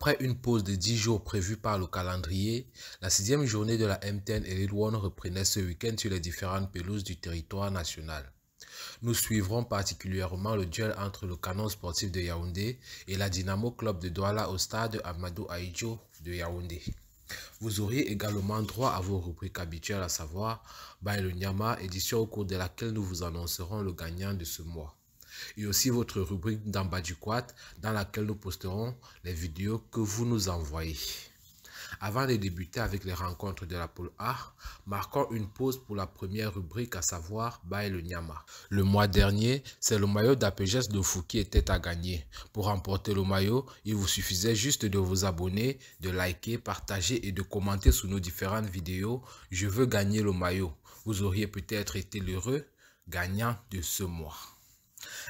Après une pause de 10 jours prévue par le calendrier, la 6e journée de la M10 Elite One reprenait ce week-end sur les différentes pelouses du territoire national. Nous suivrons particulièrement le duel entre le Canon Sportif de Yaoundé et la Dynamo Club de Douala au stade Amadou Ahidjo de Yaoundé. Vous auriez également droit à vos rubriques habituelles, à savoir Baye le Nyama, édition au cours de laquelle nous vous annoncerons le gagnant de ce mois. Et aussi votre rubrique d'Amba du Quad, dans laquelle nous posterons les vidéos que vous nous envoyez. Avant de débuter avec les rencontres de la poule A, marquons une pause pour la première rubrique, à savoir Baye le Nyama. Le mois dernier, c'est le maillot d'APGS de Fou qui était à gagner. Pour remporter le maillot, il vous suffisait juste de vous abonner, de liker, partager et de commenter sous nos différentes vidéos « Je veux gagner le maillot ». Vous auriez peut-être été l'heureux gagnant de ce mois.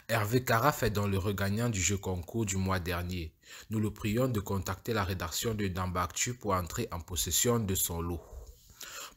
Hervé Caraf est dans le regagnant du jeu concours du mois dernier. Nous le prions de contacter la rédaction de Dambactu pour entrer en possession de son lot.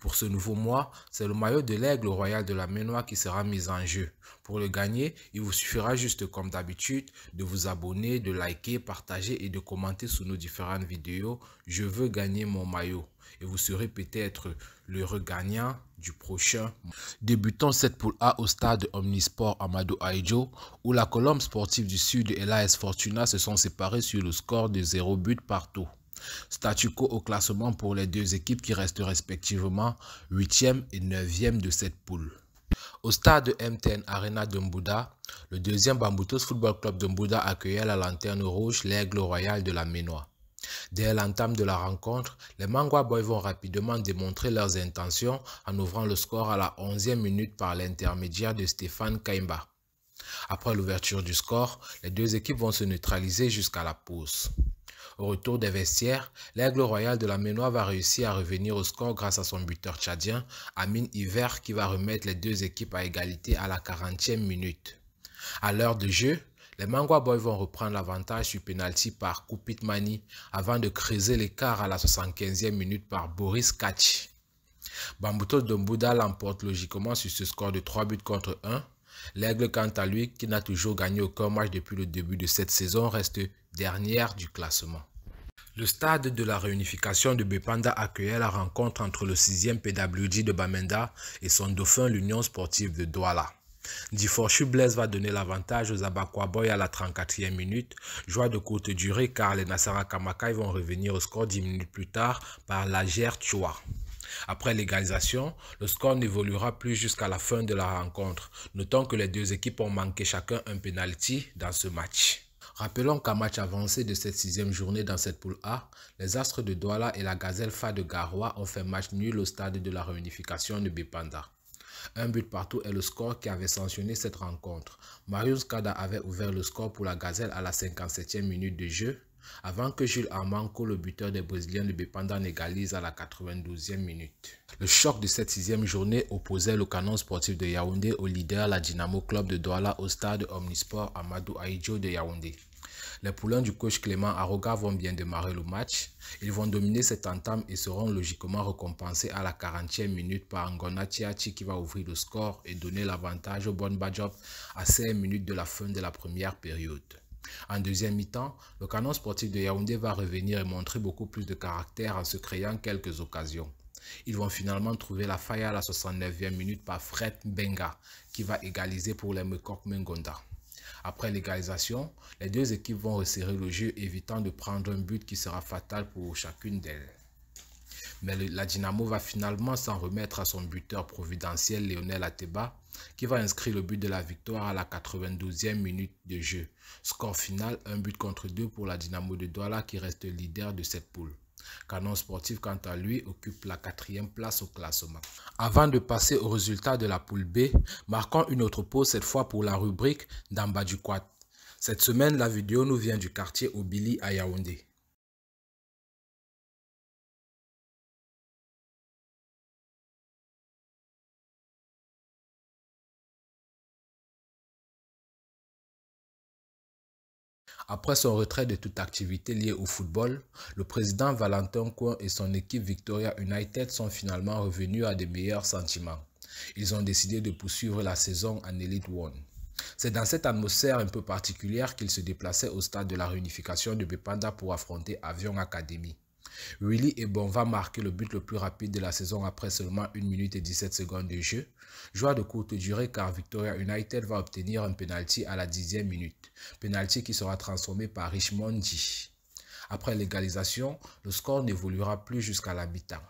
Pour ce nouveau mois, c'est le maillot de l'Aigle Royal de la Ménois qui sera mis en jeu. Pour le gagner, il vous suffira juste comme d'habitude de vous abonner, de liker, partager et de commenter sous nos différentes vidéos « Je veux gagner mon maillot » et vous serez peut-être le regagnant du prochain. Débutons cette poule A au stade Omnisport Amadou Ahidjo où la colonne sportive du Sud et l'AS Fortuna se sont séparées sur le score de 0 but partout. Statu quo au classement pour les deux équipes qui restent respectivement 8e et 9e de cette poule. Au stade M10 Arena de Mbouda, le deuxième Bamboutos Football Club de Mbouda accueillait la lanterne rouge, l'Aigle Royal de la Ménois. Dès l'entame de la rencontre, les Mangwa Boys vont rapidement démontrer leurs intentions en ouvrant le score à la 11e minute par l'intermédiaire de Stéphane Kaimba. Après l'ouverture du score, les deux équipes vont se neutraliser jusqu'à la pause. Au retour des vestiaires, l'Aigle Royal de la Ménois va réussir à revenir au score grâce à son buteur tchadien, Amine Hiver, qui va remettre les deux équipes à égalité à la 40e minute. À l'heure de jeu, les Mangwa Boys vont reprendre l'avantage sur pénalty par Koupit Mani avant de creuser l'écart à la 75e minute par Boris Kach. Bamboutos de Mbouda l'emporte logiquement sur ce score de 3 buts contre 1. L'Aigle, quant à lui, qui n'a toujours gagné aucun match depuis le début de cette saison, reste dernière du classement. Le stade de la réunification de Bepanda accueillait la rencontre entre le 6e PWG de Bamenda et son dauphin, l'Union sportive de Douala. Diforchu Blaise va donner l'avantage aux Abakwa Boys à la 34e minute, joie de courte durée car les Nassara Kamakai vont revenir au score 10 minutes plus tard par Lager Tchoua. Après l'égalisation, le score n'évoluera plus jusqu'à la fin de la rencontre. Notons que les deux équipes ont manqué chacun un penalty dans ce match. Rappelons qu'à match avancé de cette 6e journée dans cette poule A, les Astres de Douala et la Gazelle Fa de Garoua ont fait match nul au stade de la réunification de Bepanda. Un but partout est le score qui avait sanctionné cette rencontre. Marius Kada avait ouvert le score pour la Gazelle à la 57e minute de jeu, avant que Jules Armanco, le buteur des Brésiliens de Bepanda, n'égalise à la 92e minute. Le choc de cette 6e journée opposait le Canon Sportif de Yaoundé au leader, la Dynamo Club de Douala, au stade Omnisport Amadou Ahidjo de Yaoundé. Les poulains du coach Clément Aroga vont bien démarrer le match. Ils vont dominer cette entame et seront logiquement récompensés à la 40e minute par Ngona Tiachi qui va ouvrir le score et donner l'avantage au Bon Bajop à 5 minutes de la fin de la première période. En deuxième mi-temps, le Canon Sportif de Yaoundé va revenir et montrer beaucoup plus de caractère en se créant quelques occasions. Ils vont finalement trouver la faille à la 69e minute par Fred Benga qui va égaliser pour les Mekok Mengonda. Après l'égalisation, les deux équipes vont resserrer le jeu, évitant de prendre un but qui sera fatal pour chacune d'elles. Mais la Dynamo va finalement s'en remettre à son buteur providentiel Lionel Ateba, qui va inscrire le but de la victoire à la 92e minute de jeu. Score final, 1 but contre 2 pour la Dynamo de Douala qui reste leader de cette poule. Canon Sportif, quant à lui, occupe la 4e place au classement. Avant de passer aux résultats de la poule B, marquons une autre pause cette fois pour la rubrique d'Amba du Quad. Cette semaine, la vidéo nous vient du quartier Obili à Yaoundé. Après son retrait de toute activité liée au football, le président Valentin Coin et son équipe Victoria United sont finalement revenus à de meilleurs sentiments. Ils ont décidé de poursuivre la saison en Elite One. C'est dans cette atmosphère un peu particulière qu'il se déplaçait au stade de la réunification de Bepanda pour affronter Avion Academy. Willy Ebon va marquer le but le plus rapide de la saison après seulement 1 minute et 17 secondes de jeu. Joie de courte durée car Victoria United va obtenir un penalty à la 10e minute. Penalty qui sera transformé par Richmond G. Après l'égalisation, le score n'évoluera plus jusqu'à la mi-temps.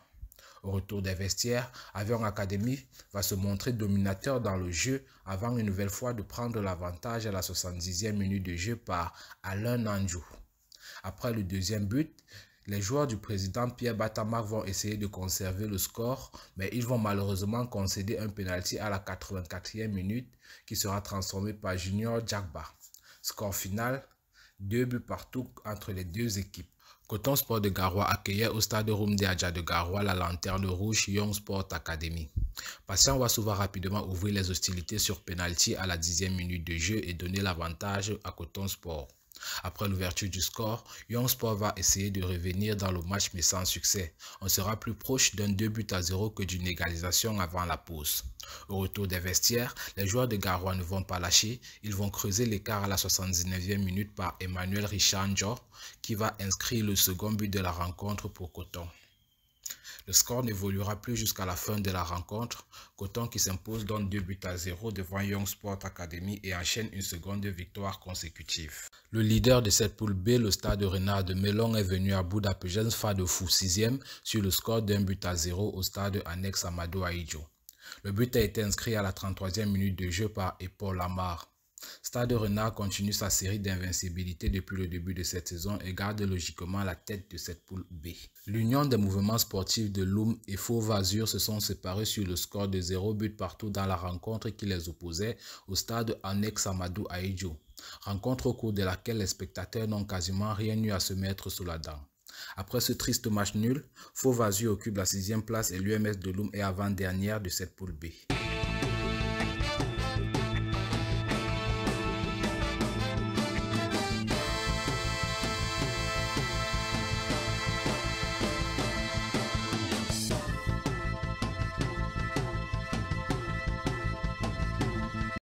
Au retour des vestiaires, Avion Academy va se montrer dominateur dans le jeu avant une nouvelle fois de prendre l'avantage à la 70e minute de jeu par Alain Nanjou. Après le deuxième but, les joueurs du président Pierre Batamak vont essayer de conserver le score, mais ils vont malheureusement concéder un penalty à la 84e minute qui sera transformé par Junior Jagba. Score final, 2 buts partout entre les deux équipes. Coton Sport de Garoua accueillait au stade Rumde Adja de Garoua la lanterne rouge Young Sport Academy. Patient Wassou va rapidement ouvrir les hostilités sur penalty à la 10e minute de jeu et donner l'avantage à Coton Sport. Après l'ouverture du score, Young Sport va essayer de revenir dans le match mais sans succès. On sera plus proche d'un 2-0 que d'une égalisation avant la pause. Au retour des vestiaires, les joueurs de Garoua ne vont pas lâcher. Ils vont creuser l'écart à la 79e minute par Emmanuel Richandjo qui va inscrire le second but de la rencontre pour Coton. Le score n'évoluera plus jusqu'à la fin de la rencontre. Coton qui s'impose donc 2-0 devant Young Sport Academy et enchaîne une seconde victoire consécutive. Le leader de cette poule B, le stade Renard de Melon, est venu à bout d'Apégens Fadefou 6e sur le score d'1-0 au stade annexe Amadou Ahidjo. Le but a été inscrit à la 33e minute de jeu par Paul Lamar. Stade Renard continue sa série d'invincibilité depuis le début de cette saison et garde logiquement la tête de cette poule B. L'Union des mouvements sportifs de Loum et Fauve Azur se sont séparés sur le score de 0 but partout dans la rencontre qui les opposait au stade annexe Amadou Ahidjo. Rencontre au cours de laquelle les spectateurs n'ont quasiment rien eu à se mettre sous la dent. Après ce triste match nul, Fauve Azur occupe la 6e place et l'UMS de Loum est avant-dernière de cette poule B.